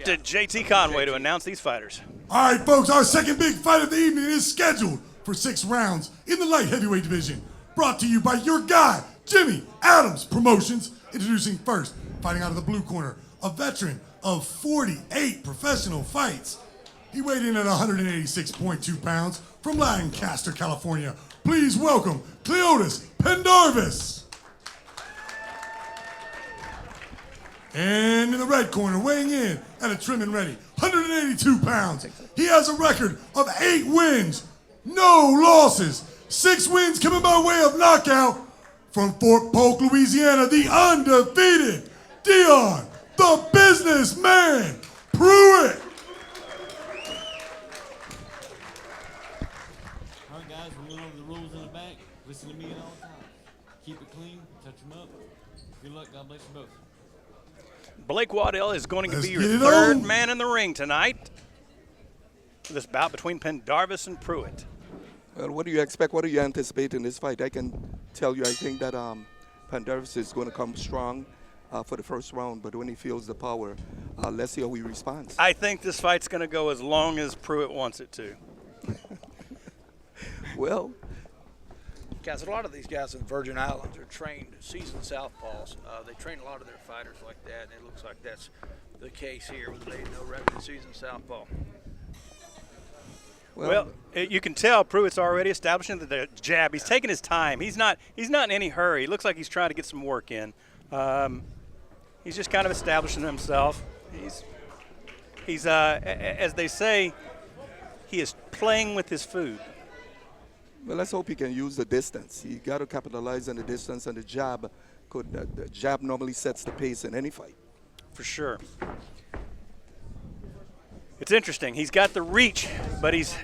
to JT Conway to announce these fighters. All right, folks, our second big fight of the evening is scheduled for 6 rounds in the light heavyweight division. Brought to you by your guy, Jimmy Adams Promotions. Introducing first, fighting out of the blue corner, a veteran of 48 professional fights. He weighed in at 186.2 pounds from Lancaster, California. Please welcome Cleotis Pendarvis. And in the red corner, weighing in at a trim and ready, 182 pounds. He has a record of 8 wins, no losses. 6 wins coming by way of knockout. From Fort Polk, Louisiana, the undefeated Deion, the businessman, Pruitt. All right, guys, we're going over the rules in the back. Listen to me at all times. Keep it clean, touch them up. Good luck, God bless you both. Blake Waddell is going to be your third man in the ring tonight for this bout between Pendarvis and Pruitt. Well, what do you expect? What do you anticipate in this fight? I can tell you, I think that Pendarvis is going to come strong for the first round, but when he feels the power, let's see how he responds. I think this fight's going to go as long as Pruitt wants it to. Well, guys, a lot of these guys in the Virgin Islands are trained seasoned southpaws. They train a lot of their fighters like that, and it looks like that's the case here with a no record seasoned southpaw. Well, you can tell Pruitt's already establishing the jab. He's taking his time. He's not in any hurry. He looks like he's trying to get some work in. He's just kind of establishing himself. He's as they say, he is playing with his food. Well, let's hope he can use the distance. He got to capitalize on the distance, and the jab the jab normally sets the pace in any fight. For sure. It's interesting. He's got the reach, but he's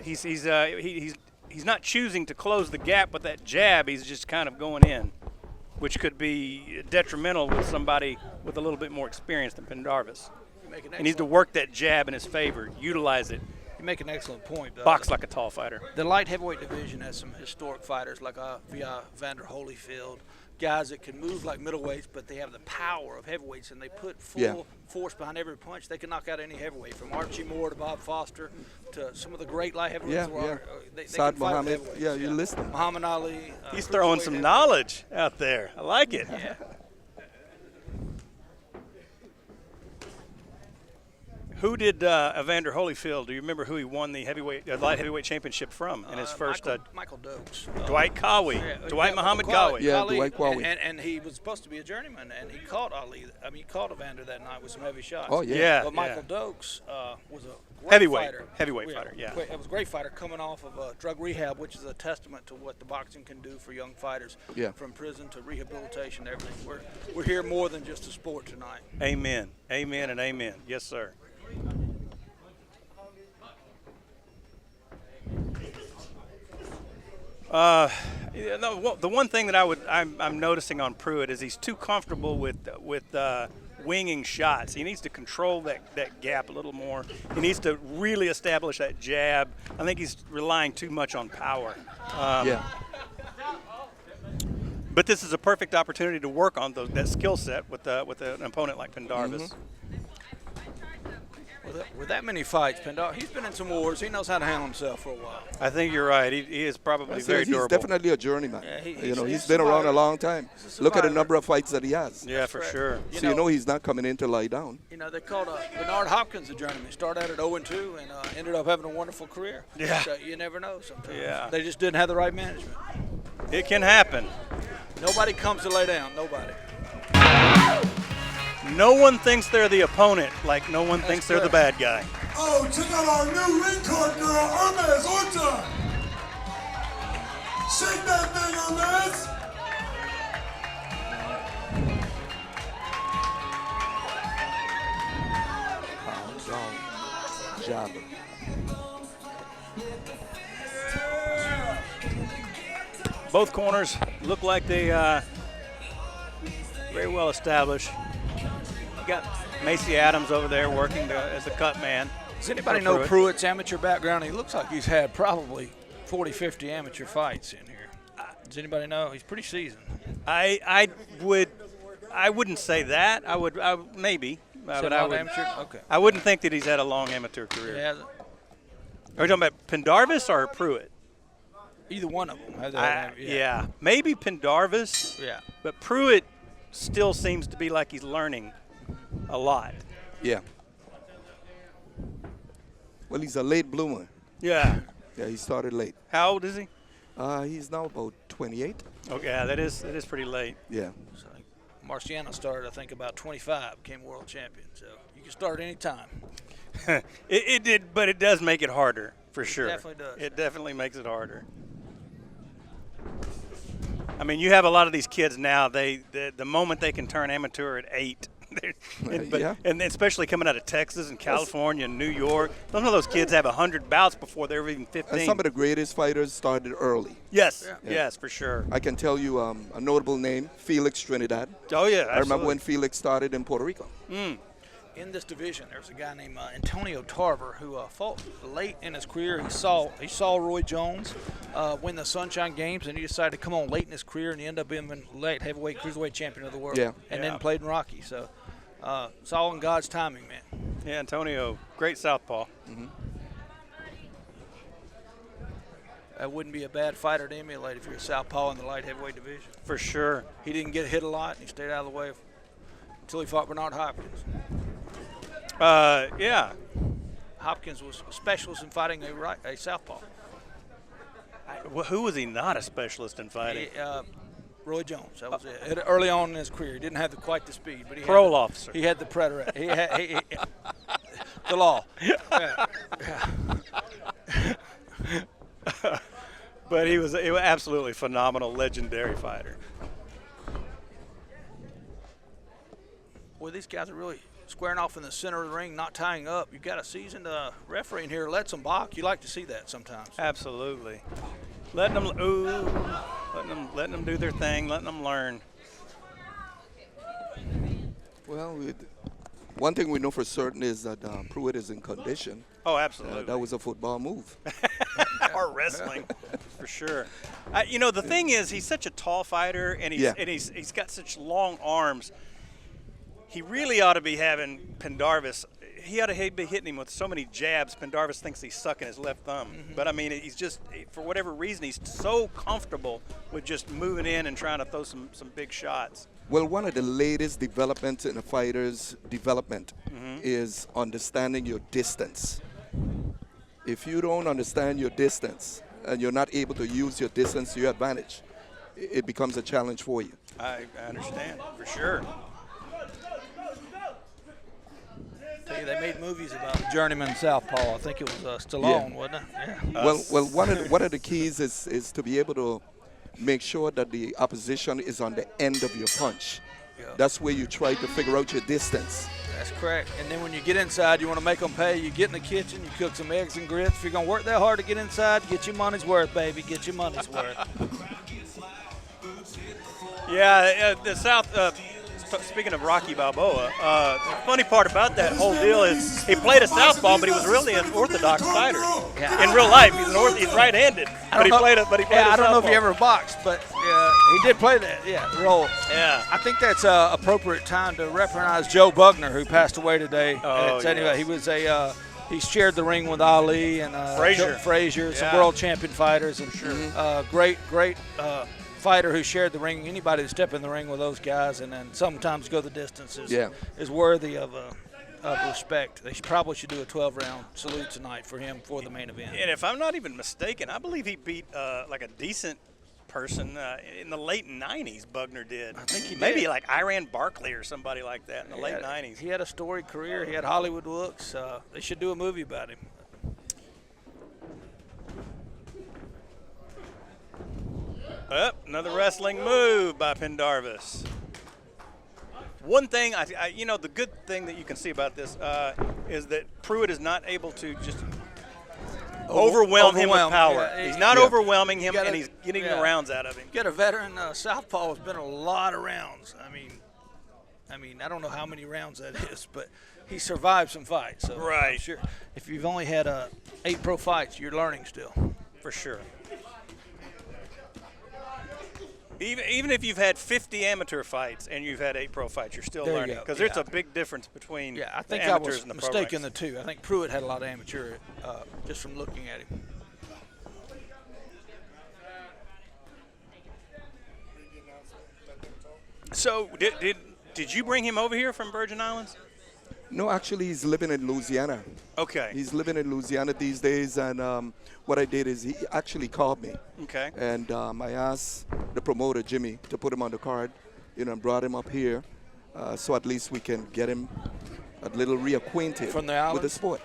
not choosing to close the gap with that jab. He's just kind of going in, which could be detrimental with somebody with a little bit more experience than Pendarvis. He needs to work that jab in his favor, utilize it. You make an excellent point. Box like a tall fighter. The light heavyweight division has some historic fighters like Vander Holyfield, guys that can move like middleweights, but they have the power of heavyweights, and they put full force behind every punch. They can knock out any heavyweight, from Archie Moore to Bob Foster to some of the great light heavyweights. They Saad can fight Muhammad. heavyweights. Yeah, you list them. Muhammad Ali. He's throwing some knowledge out there. I like it. Yeah. Who did Evander Holyfield? Do you remember who he won the light heavyweight championship from in his first? Michael Dokes. Dwight Cowie. Dwight Muhammad Cowie. Yeah, Dwight Cowie. And he was supposed to be a journeyman, and he caught Ali. I mean, he caught Evander that night with some heavy shots. Oh, yeah. But Michael Dokes was a great heavyweight fighter. Heavyweight fighter, yeah. It was a great fighter coming off of drug rehab, which is a testament to what the boxing can do for young fighters. Yeah. From prison to rehabilitation, everything. We're here more than just a sport tonight. Amen. Amen and amen. Yes, sir. The one thing that I'm noticing on Pruitt is he's too comfortable with winging shots. He needs to control that gap a little more. He needs to really establish that jab. I think he's relying too much on power. But this is a perfect opportunity to work on that skill set with an opponent like Pendarvis. Mm-hmm. With that many fights, Pendarvis, he's been in some wars. He knows how to handle himself for a while. I think you're right. He is probably very durable. He's definitely a journeyman. Yeah, he's been around a long time. Look at the number of fights that he has. Yeah, for sure. So he's not coming in to lie down. They called Bernard Hopkins a journeyman. He started out at 0-2 and ended up having a wonderful career. Yeah. So you never know sometimes. Yeah. They just didn't have the right management. It can happen. Nobody comes to lay down. Nobody. No one thinks they're the opponent like no one thinks they're the bad guy. Oh, check out our new ring card girl, Hermes Orta. Shake that thing, Hermes. Jab. Both corners look like they very well established. You got Macy Adams over there working as the cut man. Does anybody know Pruitt's amateur background? He looks like he's had probably 40, 50 amateur fights in here. Does anybody know? He's pretty seasoned. I wouldn't say that. I would maybe, but Amateur? Okay. I wouldn't think that he's had a long amateur career. He hasn't. Are you talking about Pendarvis or Pruitt? Either one of them. Has Yeah, maybe Pendarvis. Yeah. But Pruitt still seems to be like he's learning a lot. Yeah. Well, he's a late bloomer. Yeah. Yeah, he started late. How old is he? He's now about 28. Okay, yeah, that is pretty late. Yeah. So Marciano started, I think, about 25, became world champion. So you can start any time. it did, but it does make it harder for sure. It definitely does. It definitely makes it harder. I mean, you have a lot of these kids now. The moment they can turn amateur at 8, and especially coming out of Texas and California and New York, some of those kids have 100 bouts before they're even 15. And some of the greatest fighters started early. Yes, Yeah. yes, for sure. I can tell you a notable name, Felix Trinidad. Oh yeah, I remember when Felix started in Puerto Rico. In this division, there's a guy named Antonio Tarver who fought late in his career. He saw Roy Jones win the Sunshine Games, and he decided to come on late in his career, and he ended up being late heavyweight cruiserweight champion of the world. Yeah. And Yeah. then played in Rocky. So it's all in God's timing, man. Yeah, Antonio, great southpaw. That wouldn't be a bad fighter to emulate if you're a southpaw in the light heavyweight division. For sure. He didn't get hit a lot, and he stayed out of the way until he fought Bernard Hopkins. Yeah. Hopkins was a specialist in fighting a southpaw. Well, who was he not a specialist in fighting? Roy Jones, that was it. Early on in his career, he didn't have quite the speed, but he Parole had officer. He had the predator. He had the law. Yeah. But he was absolutely phenomenal, legendary fighter. Boy, these guys are really squaring off in the center of the ring, not tying up. You've got a seasoned referee in here who lets them box. You like to see that sometimes. Absolutely. Letting them do their thing, letting them learn. Well, one thing we know for certain is that Pruitt is in condition. Oh, absolutely. That was a football move. Or wrestling, for sure. The thing is, he's such a tall fighter, and he's got such long arms. He really ought to be having Pendarvis. He ought to be hitting him with so many jabs. Pendarvis thinks he's sucking his left thumb. But, I mean, he's just, for whatever reason, he's so comfortable with just moving in and trying to throw some big shots. Well, one of the latest developments in a fighter's development is understanding your distance. If you don't understand your distance and you're not able to use your distance to your advantage, it becomes a challenge for you. I understand, for sure. They made movies about journeyman southpaw. I think it was Stallone, wasn't it? Yeah. Well, one of the keys is to be able to make sure that the opposition is on the end of your punch. Yeah. That's where you try to figure out your distance. That's correct. And then when you get inside, you want to make them pay. You get in the kitchen, you cook some eggs and grits. If you're going to work that hard to get inside, get your money's worth, baby. Get your money's worth. Yeah, the South. Speaking of Rocky Balboa, the funny part about that whole deal is he played a southpaw, but he was really an orthodox fighter. Yeah. In real life, he's right-handed, but he played a southpaw. I don't know if he ever boxed, but he did play that. Yeah, the role. Yeah. I think that's an appropriate time to recognize Joe Bugner, who passed away today. Oh, Anyway, he was he shared the ring with Ali and Frazier, some world champion fighters, and great fighter who shared the ring. Anybody that step in the ring with those guys and then sometimes go the distance is worthy of respect. They probably should do a 12-round salute tonight for him for the main event. And if I'm not even mistaken, I believe he beat like a decent person in the late 90s. Bugner did. I think he did. Maybe like Iran Barkley or somebody like that in the late 90s. He had a storied career. He had Hollywood looks. They should do a movie about him. Another wrestling move by Pendarvis. One thing, the good thing that you can see about this is that Pruitt is not able to just overwhelm him with power. Yeah, he's not overwhelming him, and he's getting the rounds out of him. Get a veteran southpaw has been a lot of rounds. I mean, I don't know how many rounds that is, but he survived some fights. So right. I'm sure if you've only had 8 pro fights, you're learning still. For sure. Even if you've had 50 amateur fights and you've had 8 pro fights, you're still There you learning go. because there's Yeah. a big difference between Yeah, I the think I amateurs was and the mistaken pro the two. I think Pruitt had a lot of amateur just from looking at him. So did you bring him over here from Virgin Islands? No, actually, he's living in Louisiana. Okay. He's living in Louisiana these days, and what I did is he actually called me. Okay. And I asked the promoter, Jimmy, to put him on the card, and brought him up here so at least we can get him a little reacquainted From the with the islands? sport.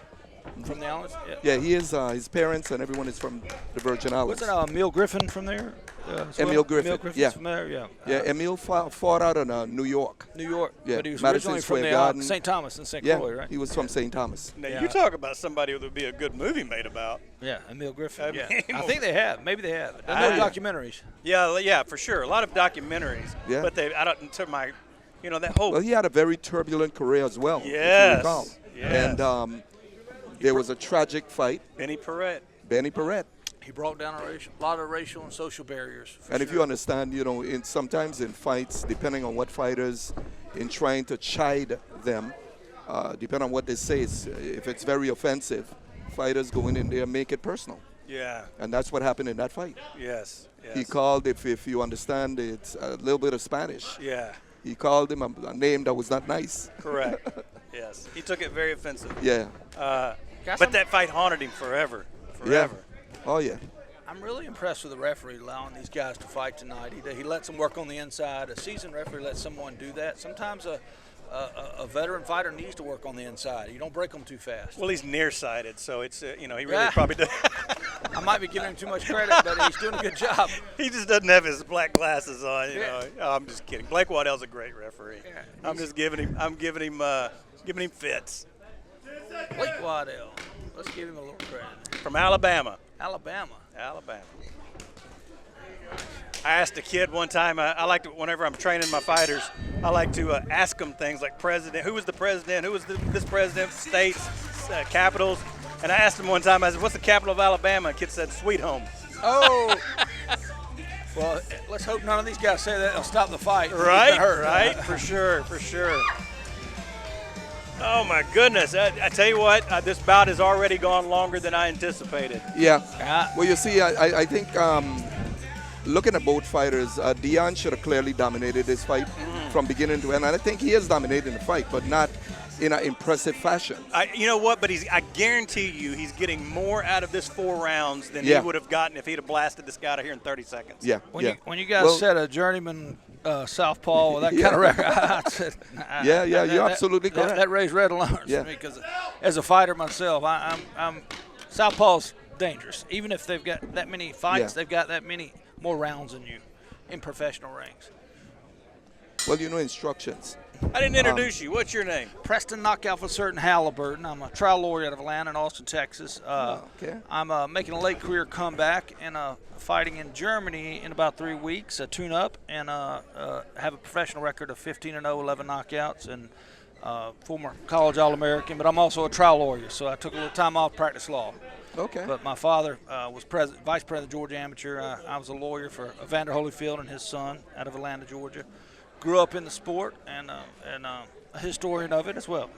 From the islands? Yeah, he is. His parents and everyone is from the Virgin Islands. Wasn't Emil Griffin from there? As well? Emil Griffin, Emil Griffin's yeah. from there, yeah. Yeah, Emil fought out in New York. New York. Yeah, But he was Madison originally from Square the Garden. St. Thomas and St. Yeah, Croix, right? he was from St. Thomas. Now Yeah. you talk about somebody that would be a good movie made about. Yeah, Emil Griffin. I Yeah. mean, I think they have. Maybe they have. There's I- no documentaries. Yeah, for sure. A lot of documentaries. Yeah. But I don't until my, that whole. Well, he had a very turbulent career as well. if you Yes, recall. yes. And there was a tragic fight. Benny Pruitt. Benny Pruitt. He brought down a lot of racial and social barriers. for And if sure. you understand, sometimes in fights, depending on what fighters, in trying to chide them, depending on what they say, if it's very offensive, fighters going in there and make it personal. Yeah. And that's what happened in that fight. Yes. He called, if you understand, it's a little bit of Spanish. Yeah. He called him a name that was not nice. Correct. Yes. He took it very offensive. Yeah. But that fight haunted him forever. Forever. Oh, yeah. I'm really impressed with the referee allowing these guys to fight tonight. He lets them work on the inside. A seasoned referee lets someone do that. Sometimes a veteran fighter needs to work on the inside. You don't break them too fast. Well, he's nearsighted, so it's he really Yeah. probably does. I might be giving him too much credit, but he's doing a good job. He just doesn't have his black glasses on. Oh, I'm just kidding. Blake Waddell's a great referee. Yeah, I'm just giving him. I'm giving him fits. Blake Waddell. Let's give him a little credit. From Alabama. Alabama. I asked a kid one time. I like to, whenever I'm training my fighters, I like to ask them things like president. Who was the president? Who was this president? States, capitals. And I asked him one time. I said, "What's the capital of Alabama?" And the kid said, "Sweet Home." Oh. Well, let's hope none of these guys say that. They'll stop the fight. Right, Hurt. right, for sure. Oh my goodness! I tell you what, this bout has already gone longer than I anticipated. Yeah. Ah. Well, you see, I think looking at both fighters, Deion should have clearly dominated this fight from beginning to end. And I think he is dominating the fight, but not in an impressive fashion. You know what? But I guarantee you, he's getting more out of this 4 rounds than Yeah. he would have gotten if he'd have blasted this guy out of here in 30 seconds. Yeah. When you guys Well, said a journeyman southpaw with that Yeah. kind of record, I said, Yeah, you're absolutely correct. That raised red alarms Yeah. for me because as a fighter myself, I'm southpaw's dangerous. Even if they've got that many fights, Yeah. they've got that many more rounds than you in professional rings. Well, instructions. I didn't introduce you. What's your name? Preston Knockout for certain Halliburton. I'm a trial lawyer out of Atlanta and Austin, Texas. Okay. I'm making a late career comeback and fighting in Germany in about 3 weeks, a tune-up, and have a professional record of 15-0, 11 knockouts, and former college All-American. But I'm also a trial lawyer, so I took a little time off practice law. Okay. But my father was vice president of Georgia Amateur. I was a lawyer for Evander Holyfield and his son out of Atlanta, Georgia. Grew up in the sport and a historian of it as well.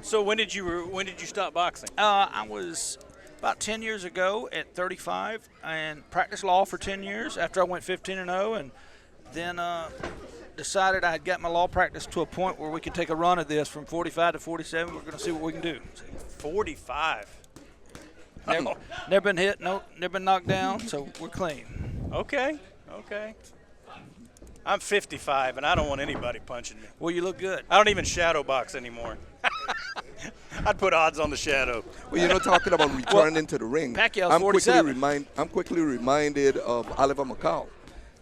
So when did you stop boxing? I was about 10 years ago at 35 and practiced law for 10 years after I went 15-0 and then decided I had got my law practice to a point where we could take a run at this from 45 to 47. We're going to see what we can do. 45. Never been hit, never been knocked down, so we're clean. Okay. I'm 55, and I don't want anybody punching me. Well, you look good. I don't even shadow box anymore. I'd put odds on the shadow. Well, talking about returning to the ring, Pacquiao's I'm 47. quickly reminded of Oliver McCall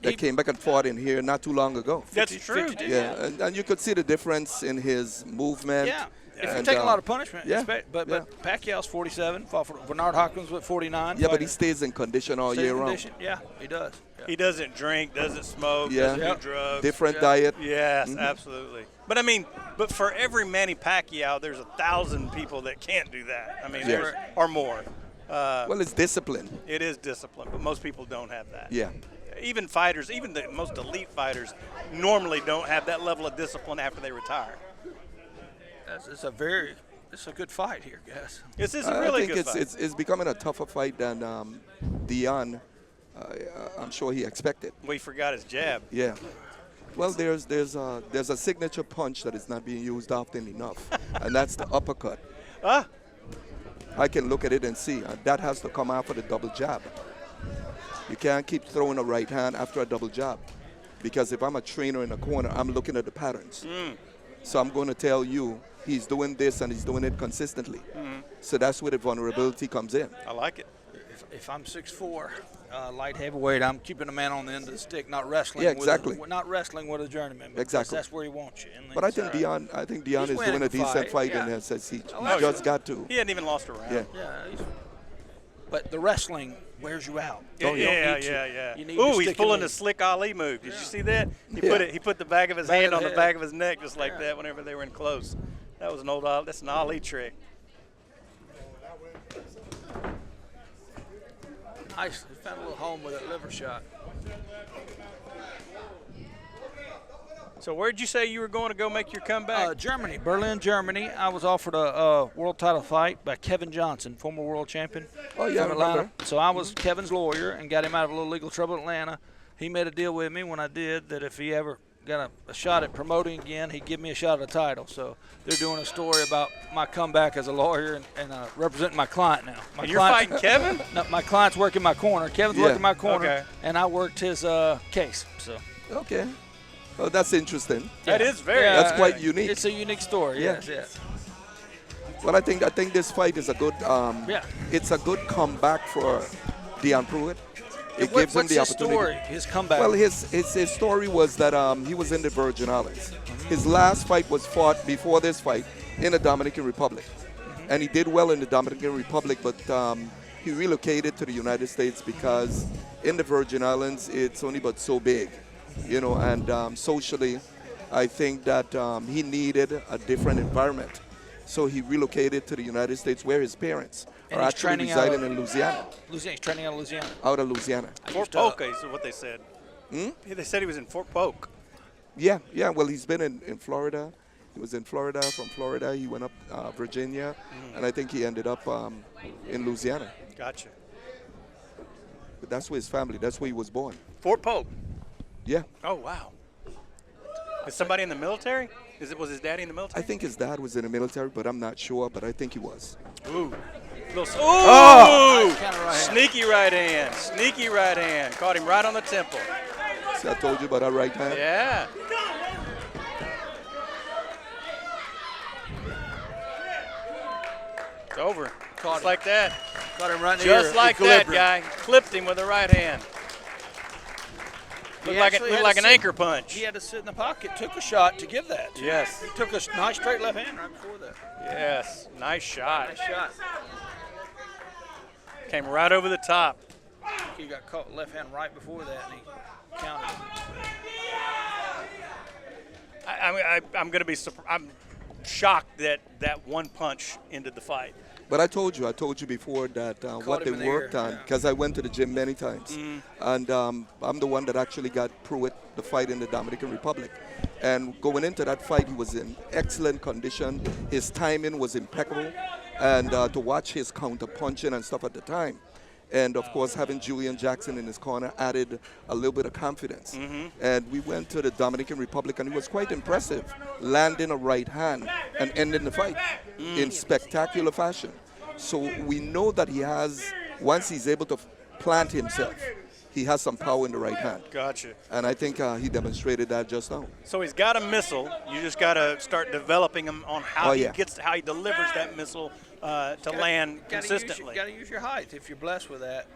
that came back and fought in here not too long ago. That's true. 52. Yeah, and you could see the difference in his movement. Yeah. If you And, take a lot of punishment, yeah, but yeah. Pacquiao's 47, fought for Bernard Hopkins with 49. Yeah, but he stays in condition all year round. Yeah, he does. Yeah. He doesn't drink, doesn't smoke, Yeah. doesn't Yep. do drugs. Different Yeah. diet. Yes, absolutely. But for every Manny Pacquiao, there's 1,000 people that can't do that. Yeah. or more. Well, it's discipline. It is discipline, but most people don't have that. Yeah. even fighters, even the most elite fighters, normally don't have that level of discipline after they retire. It's a good fight here, guys. This is a really I think good fight. it's becoming a tougher fight than Deion. I'm sure he expected. We forgot his jab. Yeah. Well, there's a signature punch that is not being used often enough, and that's the uppercut. Ah, I can look at it and see that has to come after the double jab. You can't keep throwing a right hand after a double jab, because if I'm a trainer in a corner, I'm looking at the patterns. So I'm going to tell you he's doing this and he's doing it consistently. So that's where the vulnerability comes in. I like it. If I'm 6'4", light heavyweight, I'm keeping a man on the end of the stick, not wrestling. Yeah, exactly. Not wrestling with a journeyman. Because Exactly. That's where he wants you. But I think Deion He's is winning doing a the decent fight, fight yeah. and says he Oh, just got to. He hadn't even lost a round. Yeah. Yeah. But the wrestling wears you out. Yeah, You don't need to. yeah. You need to Ooh, he's stick pulling it a slick Ali move. Did you see that? Yeah. He put the back of his Back hand of on the the head. back of his neck just like that whenever they were in close. That was that's an Ali trick. Nice. He found a little home with that liver shot. So where'd you say you were going to go make your comeback? Germany, Berlin, Germany. I was offered a world title fight by Kevin Johnson, former world champion Oh, yeah, from I Atlanta. remember. So I was Kevin's lawyer and got him out of a little legal trouble in Atlanta. He made a deal with me when I did that if he ever got a shot at promoting again, he'd give me a shot at a title. So they're doing a story about my comeback as a lawyer and representing my client now. And you're fighting Kevin? No, my client's working my corner. Kevin's Yeah. working my corner, Okay. and I worked his case. So Okay. Oh, that's interesting. That is very. Yeah, That's quite unique. It's a unique story. Yeah. Yes. Well, I think this fight is a good. Yeah. It's a good comeback for Deion Pruitt. It gives him What's the his opportunity. story? His comeback. Well, his story was that he was in the Virgin Islands. His last fight was fought before this fight in the Dominican Republic, and he did well in the Dominican Republic, but he relocated to the United States because in the Virgin Islands it's only but so big, and socially, I think that he needed a different environment, so he relocated to the United States where his parents And are he's actually training out residing of- in Louisiana, He's training out of Louisiana. out of Louisiana. Fort Polk is what they said. They said he was in Fort Polk. Yeah. Well, he's been in Florida. He was in Florida. From Florida, he went up Virginia, and I think he ended up in Louisiana. Gotcha. But that's where his family. That's where he was born. Fort Polk. Yeah. Oh, wow. Is somebody in the military? Was his daddy in the I military? think his dad was in the military, but I'm not sure. But I think he was. Ooh. Nice counter right hand. Sneaky right hand. Sneaky right hand. Caught him right on the temple. See, I told you about that right hand. Yeah. It's over. Caught Just him. like that. Got him right in the ear. Just like that, Equilibrium. guy. Clipped him with the right hand. He Looked like actually had to an sit- anchor punch. He had to sit in the pocket, took a shot to give that. Yes. He took a nice straight left hand right before that. Yes. Nice shot. Nice shot. Came right over the top. He got caught left hand right before that, and he counted. I'm going to be I'm shocked that one punch ended the fight. But I told you before that what they him in the worked ear, on, yeah. because I went to the gym many times, and I'm the one that actually got Pruitt the fight in the Dominican Republic. And going into that fight, he was in excellent condition. His timing was impeccable, and to watch his counter punching and stuff at the time, and of course having Julian Jackson in his corner added a little bit of confidence. And we went to the Dominican Republic, and it was quite impressive, landing a right hand and ending the fight in spectacular fashion. So we know that he has, once he's able to plant himself, he has some power in the right hand. Gotcha. And I think he demonstrated that just now. So he's got a missile. You just got to start developing him on how yeah. how he delivers that missile to land consistently. Got to use your height if you're blessed with that.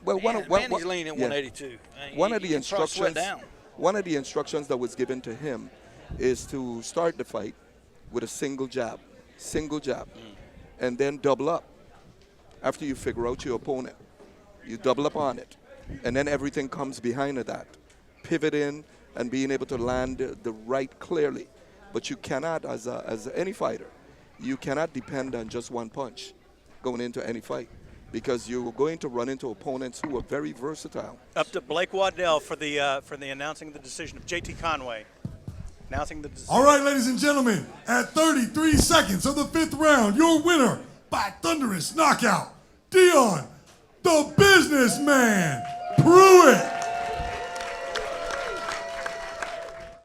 Well, He's leaning at yeah. 182. One of the You can probably sweat instructions, down. one of the instructions that was given to him is to start the fight with a single jab, and then double up. After you figure out your opponent, you double up on it, and then everything comes behind that, pivoting and being able to land the right clearly. But you cannot, as any fighter, you cannot depend on just one punch going into any fight. because you're going to run into opponents who are very versatile. Up to Blake Waddell for the announcing of the decision of J.T. Conway. Announcing the decision. All right, ladies and gentlemen, at 33 seconds of the 5th round, your winner by thunderous knockout, Deion, the businessman, Pruitt.